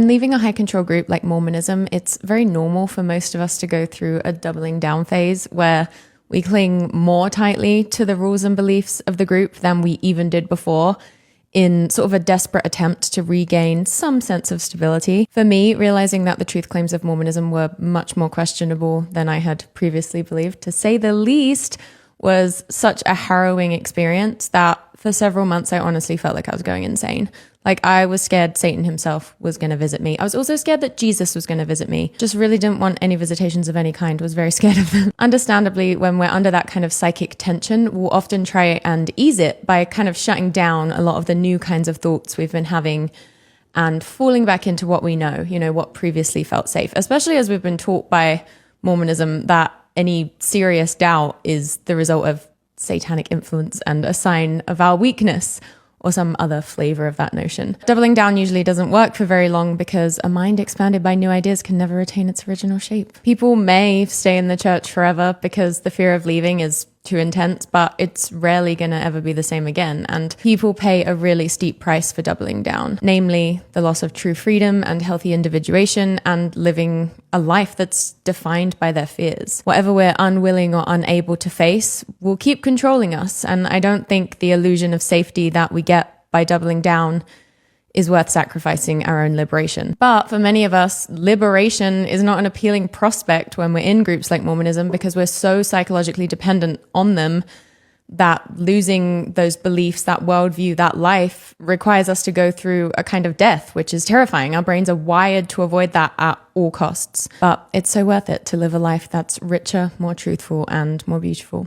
Leaving a high control group like Mormonism, it's very normal for most of us to go through a doubling down phase where we cling more tightly to the rules and beliefs of the group than we even did before, in sort of a desperate attempt to regain some sense of stability. For me, realizing that the truth claims of Mormonism were much more questionable than I had previously believed, to say the least, was such a harrowing experience that for several months I honestly felt like I was going insane. Like, I was scared Satan himself was going to visit me. I was also scared that Jesus was going to visit me. Just really didn't want any visitations of any kind, was very scared of them. Understandably, when we're under that kind of psychic tension, we'll often try and ease it by kind of shutting down a lot of the new kinds of thoughts we've been having and falling back into what we know, what previously felt safe, especially as we've been taught by Mormonism that any serious doubt is the result of satanic influence and a sign of our weakness, or some other flavor of that notion. Doubling down usually doesn't work for very long because a mind expanded by new ideas can never retain its original shape. People may stay in the church forever because the fear of leaving is too intense, but it's rarely going to ever be the same again. And people pay a really steep price for doubling down, namely the loss of true freedom and healthy individuation and living a life that's defined by their fears. Whatever we're unwilling or unable to face will keep controlling us. And I don't think the illusion of safety that we get by doubling down is worth sacrificing our own liberation. But for many of us, liberation is not an appealing prospect when we're in groups like Mormonism because we're so psychologically dependent on them that losing those beliefs, that worldview, that life requires us to go through a kind of death, which is terrifying. Our brains are wired to avoid that at all costs. But it's so worth it to live a life that's richer, more truthful, and more beautiful.